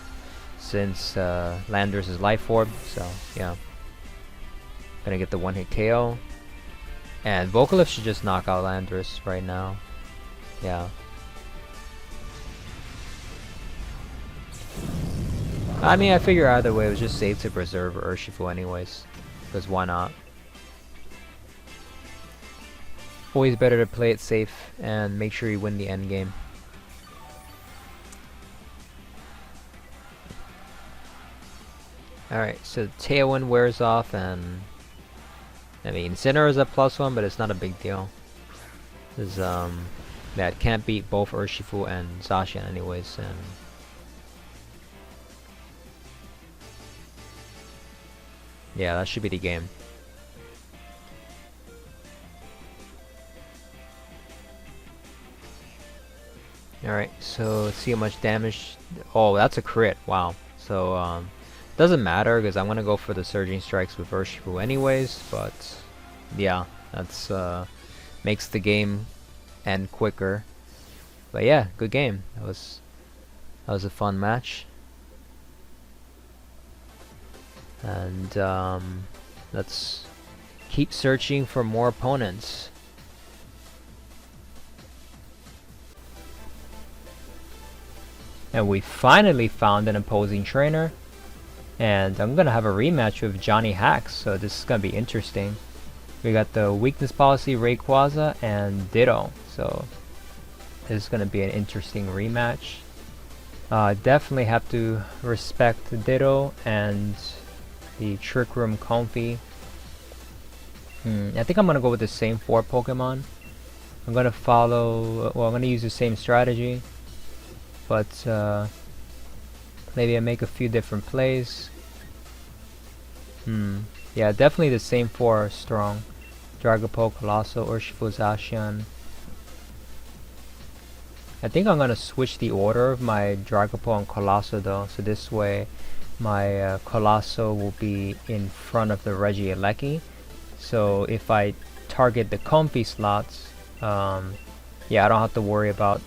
S1: since Landorus is Life Orb. So yeah. Gonna get the 1-hit KO. And Vocaloid should just knock out Landorus right now. Yeah. I mean, I figure either way it was just safe to preserve Urshifu anyways, because why not? Always better to play it safe and make sure you win the end game. Alright, so Tailwind wears off, and I mean, Incineroar is a +1, but it's not a big deal. Because yeah, it can't beat both Urshifu and Zacian anyways, and yeah, that should be the game. Alright, so let's see how much damage. Oh, that's a crit. Wow. So, doesn't matter because I'm gonna go for the Surging Strikes with Urshifu anyways, but yeah, that's makes the game end quicker. But yeah, good game. That was a fun match. And let's keep searching for more opponents. And we finally found an opposing trainer. And I'm gonna have a rematch with Johnny Hacks, so this is gonna be interesting. We got the Weakness Policy, Rayquaza, and Ditto. So this is gonna be an interesting rematch. Definitely have to respect Ditto and the Trick Room Comfy. I think I'm gonna go with the same 4 Pokemon. I'm gonna follow, well, I'm gonna use the same strategy, but maybe I make a few different plays. Yeah, definitely the same 4 are strong. Dragapult, Coalossal, Urshifu, Zacian. I think I'm gonna switch the order of my Dragapult and Coalossal though, so this way my Coalossal will be in front of the Regieleki. So if I target the Comfy slots, yeah, I don't have to worry about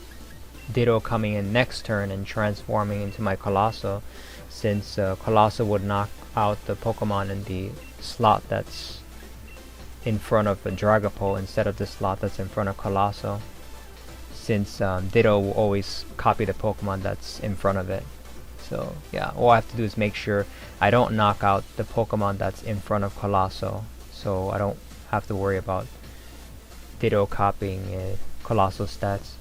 S1: Ditto coming in next turn and transforming into my Coalossal, since Coalossal would knock out the Pokemon in the slot that's in front of a Dragapult instead of the slot that's in front of Coalossal, since Ditto will always copy the Pokemon that's in front of it. So yeah, all I have to do is make sure I don't knock out the Pokemon that's in front of Coalossal, so I don't have to worry about Ditto copying Coalossal stats.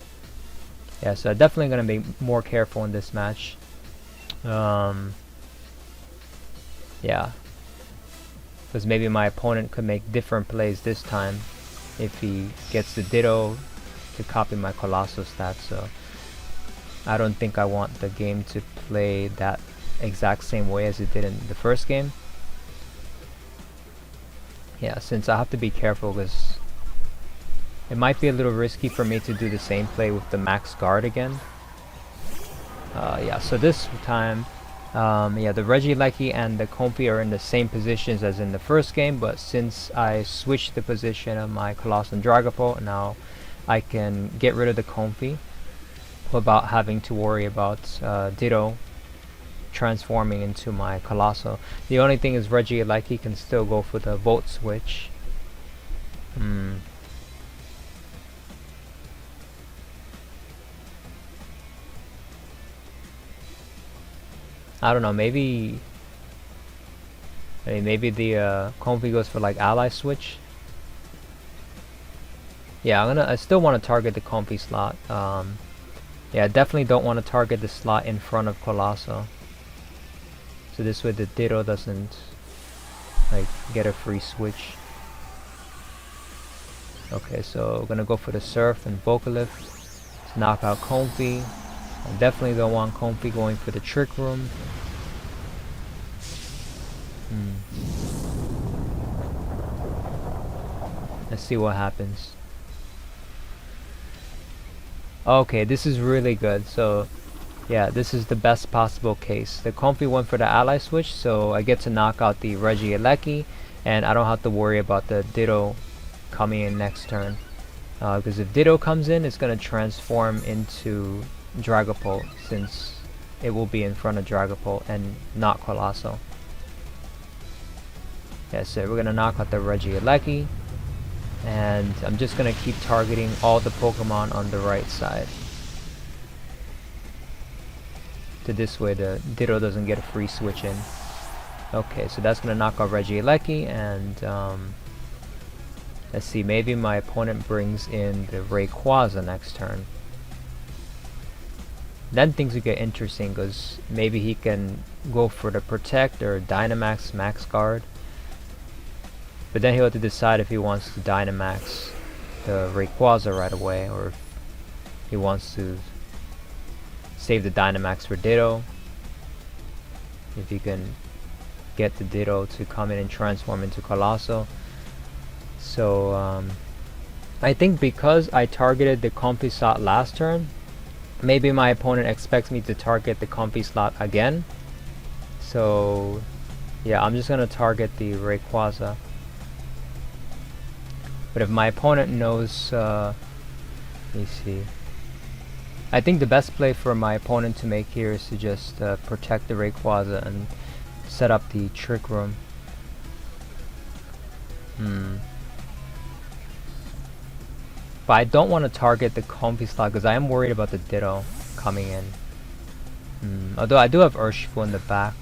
S1: Yeah, so I'm definitely gonna be more careful in this match. Yeah, because maybe my opponent could make different plays this time if he gets the Ditto to copy my Coalossal stats. So I don't think I want the game to play that exact same way as it did in the first game. Yeah, since I have to be careful because it might be a little risky for me to do the same play with the max guard again. Yeah, so this time, yeah, the Regieleki and the Comfy are in the same positions as in the first game, but since I switched the position of my Coalossal and Dragapult, now I can get rid of the Comfy without having to worry about Ditto transforming into my Coalossal. The only thing is Regieleki can still go for the Volt switch. I don't know, maybe the Comfy goes for like ally switch. Yeah, I still want to target the Comfy slot. Yeah, I definitely don't want to target the slot in front of Coalossal. So this way the Ditto doesn't like get a free switch. Okay, so we're gonna go for the Surf and Vocalift to knock out Comfy. I definitely don't want Comfy going for the Trick Room. Let's see what happens. Okay, this is really good. So yeah, this is the best possible case. The Comfy went for the ally switch, so I get to knock out the Regieleki, and I don't have to worry about the Ditto coming in next turn. Because if Ditto comes in, it's going to transform into Dragapult, since it will be in front of Dragapult and not Coalossal. Yeah, so we're going to knock out the Regieleki, and I'm just going to keep targeting all the Pokemon on the right side. To this way the Ditto doesn't get a free switch in. Okay, so that's going to knock out Regieleki, and let's see, maybe my opponent brings in the Rayquaza next turn. Then things will get interesting, because maybe he can go for the Protect or Dynamax Max Guard. But then he'll have to decide if he wants to Dynamax the Rayquaza right away, or if he wants to save the Dynamax for Ditto. If he can get the Ditto to come in and transform into Coalossal. So I think because I targeted the Comfy slot last turn, maybe my opponent expects me to target the Comfy slot again. So yeah, I'm just gonna target the Rayquaza. But if my opponent knows, let me see. I think the best play for my opponent to make here is to just protect the Rayquaza and set up the Trick Room. But I don't want to target the Comfy slot because I am worried about the Ditto coming in. Although I do have Urshifu in the back.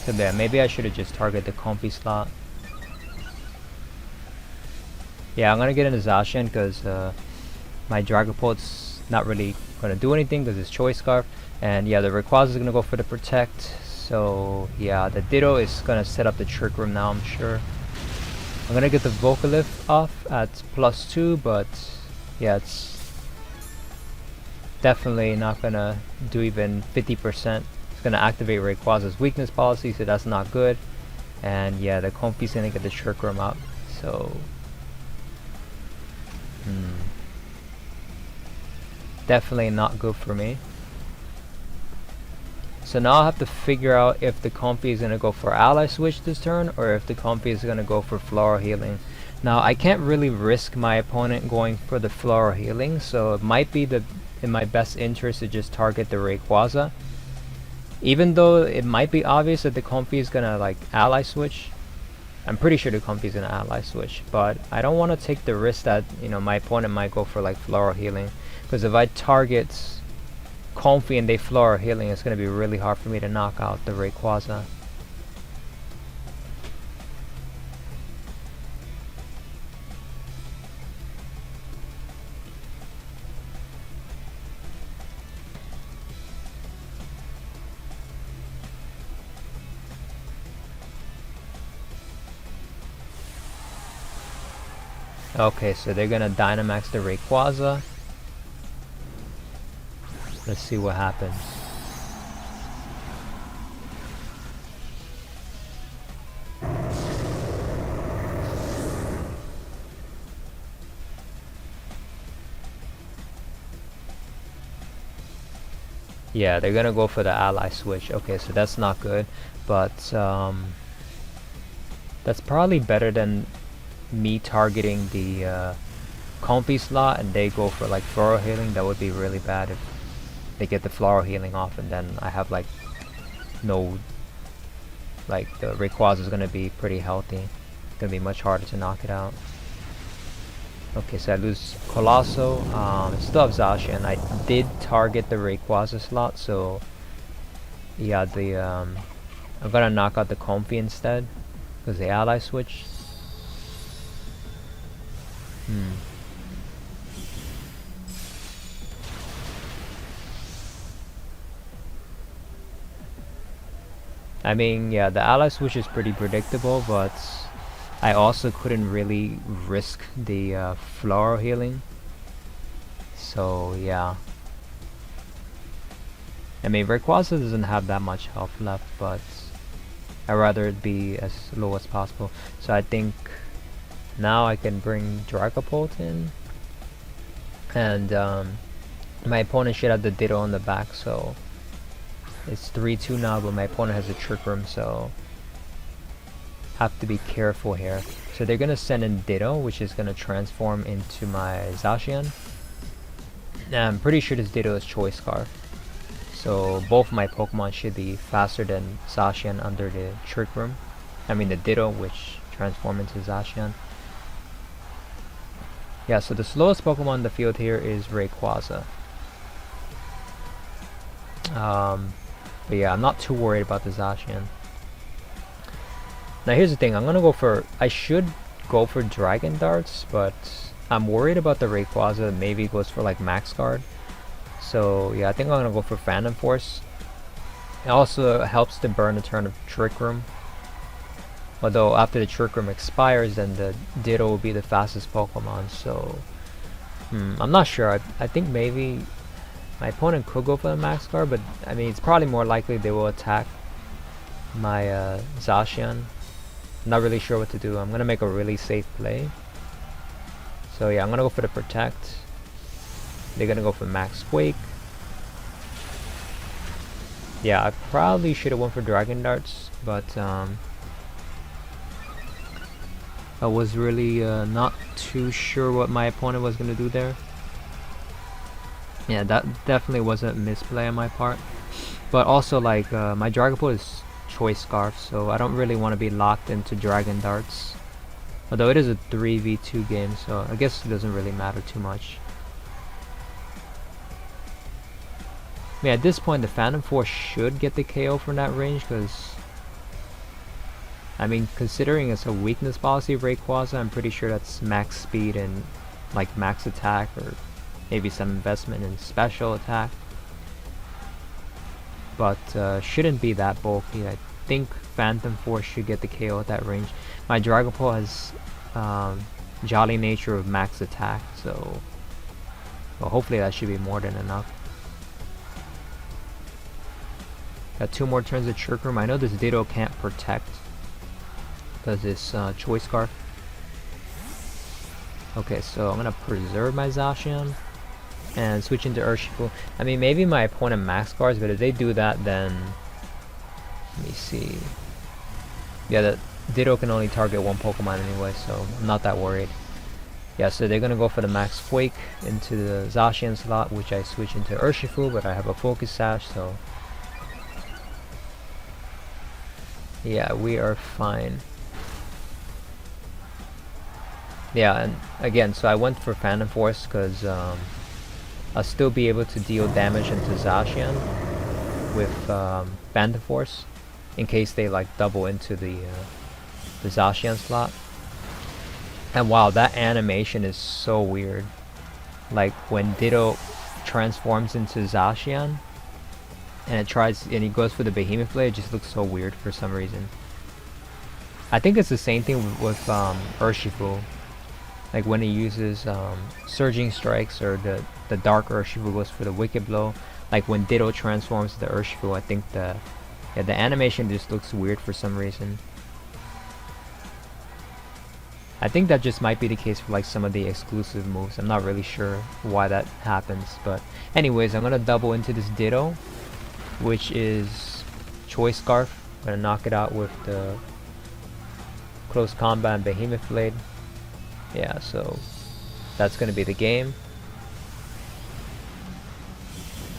S1: So yeah, maybe I should have just targeted the Comfy slot. Yeah, I'm gonna get into Zacian because my Dragapult's not really gonna do anything because it's Choice Scarf. And yeah, the Rayquaza is gonna go for the Protect. So yeah, the Ditto is gonna set up the Trick Room now, I'm sure. I'm gonna get the Vocalift off at +2, but yeah, it's definitely not gonna do even 50%. It's gonna activate Rayquaza's weakness policy, so that's not good. And yeah, the Comfy's gonna get the Trick Room up. So definitely not good for me. So now I'll have to figure out if the Comfy is going to go for Ally Switch this turn, or if the Comfy is going to go for Floral Healing. Now I can't really risk my opponent going for the Floral Healing, so it might be in my best interest to just target the Rayquaza. Even though it might be obvious that the Comfy is going to like Ally Switch. I'm pretty sure the Comfy is going to Ally Switch, but I don't want to take the risk that, you know, my opponent might go for like Floral Healing, because if I target Comfy and they Floral Healing, it's going to be really hard for me to knock out the Rayquaza. Okay, so they're gonna Dynamax the Rayquaza. Let's see what happens. Yeah, they're gonna go for the ally switch. Okay, so that's not good, but that's probably better than me targeting the Comfy slot and they go for like floral healing. That would be really bad if they get the floral healing off and then I have like no, like the Rayquaza is gonna be pretty healthy. It's gonna be much harder to knock it out. Okay, so I lose Coalossal. Still have Zacian. I did target the Rayquaza slot, so yeah, I'm gonna knock out the Comfy instead because the ally switch. I mean, yeah, the ally switch is pretty predictable, but I also couldn't really risk the floral healing. So yeah. I mean, Rayquaza doesn't have that much health left, but I'd rather it be as low as possible. So I think now I can bring Dragapult in. And my opponent should have the Ditto on the back, so it's 3-2 now, but my opponent has a Trick Room, so have to be careful here. So they're gonna send in Ditto, which is gonna transform into my Zacian. And I'm pretty sure this Ditto is Choice Scarf. So both my Pokemon should be faster than Zacian under the Trick Room. I mean the Ditto, which transform into Zacian. Yeah, so the slowest Pokemon on the field here is Rayquaza. But yeah, I'm not too worried about the Zacian. Now here's the thing, I should go for Dragon Darts, but I'm worried about the Rayquaza. Maybe it goes for like Max Guard. So yeah, I think I'm gonna go for Phantom Force. It also helps to burn a turn of Trick Room. Although after the Trick Room expires, then the Ditto will be the fastest Pokemon, so I'm not sure. I think maybe my opponent could go for the Max Guard, but I mean it's probably more likely they will attack my Zacian. Not really sure what to do. I'm gonna make a really safe play. So yeah, I'm gonna go for the Protect. They're gonna go for Max Quake. Yeah, I probably should have went for Dragon Darts, but I was really not too sure what my opponent was gonna do there. Yeah, that definitely was a misplay on my part. But also, like, my Dragapult is Choice Scarf, so I don't really want to be locked into Dragon Darts. Although it is a 3v2 game, so I guess it doesn't really matter too much. I mean, at this point, the Phantom Force should get the KO from that range, because I mean, considering it's a weakness policy of Rayquaza, I'm pretty sure that's max speed and like max attack, or maybe some investment in special attack. But shouldn't be that bulky. I think Phantom Force should get the KO at that range. My Dragapult has Jolly Nature of max attack, so well, hopefully that should be more than enough. Got 2 more turns of Trick Room. I know this Ditto can't protect because it's Choice Scarf. Okay, so I'm gonna preserve my Zacian and switch into Urshifu. I mean, maybe my opponent Max Guards, but if they do that, then let me see. Yeah, the Ditto can only target 1 Pokemon anyway, so I'm not that worried. Yeah, so they're gonna go for the Max Quake into the Zacian slot, which I switch into Urshifu, but I have a Focus Sash, so yeah, we are fine. Yeah, and again, so I went for Phantom Force because I'll still be able to deal damage into Zacian with Phantom Force in case they like double into the Zacian slot. And wow, that animation is so weird. Like when Ditto transforms into Zacian and he goes for the Behemoth Blade, it just looks so weird for some reason. I think it's the same thing with Urshifu. Like when he uses surging strikes, or the dark Urshifu goes for the wicked blow. Like when Ditto transforms to the Urshifu, I think the animation just looks weird for some reason. I think that just might be the case for like some of the exclusive moves. I'm not really sure why that happens, but anyways, I'm gonna double into this Ditto, which is Choice Scarf. I'm gonna knock it out with the Close Combat and Behemoth Blade. Yeah, so that's gonna be the game.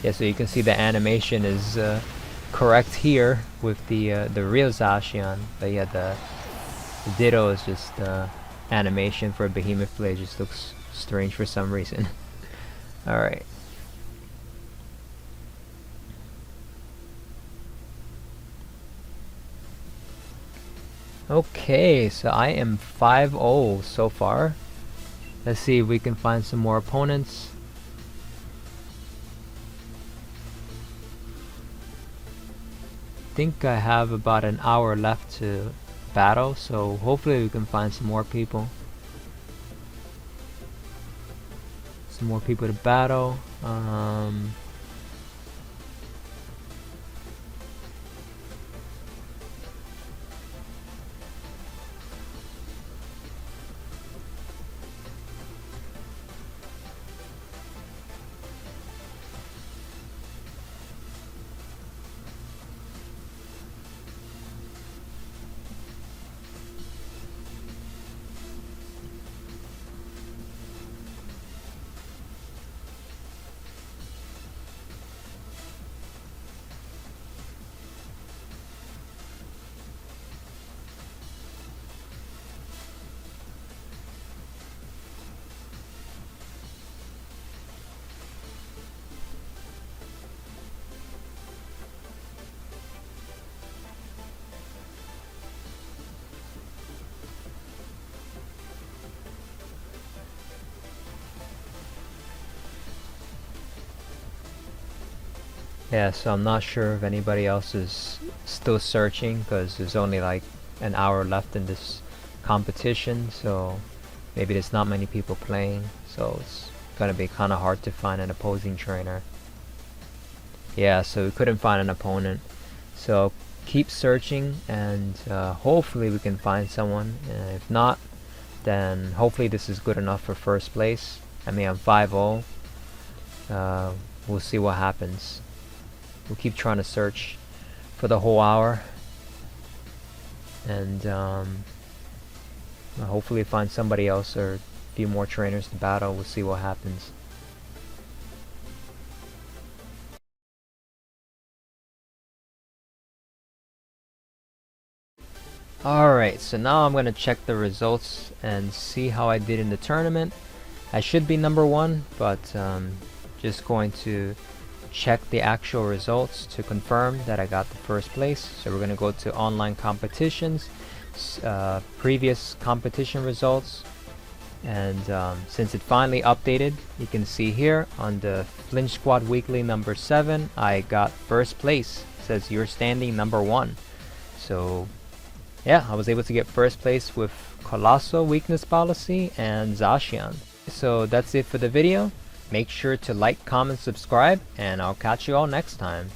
S1: Yeah, so you can see the animation is correct here with the real Zacian, but yeah, the Ditto is just animation for a Behemoth Blade just looks strange for some reason. Alright. Okay, so I am 5-0 so far. Let's see if we can find some more opponents. I think I have about an hour left to battle, so hopefully we can find some more people. Some more people to battle. Yeah, so I'm not sure if anybody else is still searching, because there's only like an hour left in this competition, so maybe there's not many people playing, so it's gonna be kind of hard to find an opposing trainer. Yeah, so we couldn't find an opponent, so keep searching, and hopefully we can find someone. If not, then hopefully this is good enough for first place. I mean, I'm 5-0. We'll see what happens. We'll keep trying to search for the whole hour, and hopefully find somebody else or a few more trainers to battle. We'll see what happens. Alright, so now I'm going to check the results and see how I did in the tournament. I should be number 1, but just going to check the actual results to confirm that I got the first place. So we're going to go to online competitions, previous competition results, and since it finally updated, you can see here on the Flinch Squad Weekly number 7, I got first place. It says you're standing number 1. So yeah, I was able to get first place with Coalossal Weakness Policy and Zacian. So that's it for the video. Make sure to like, comment, subscribe, and I'll catch you all next time.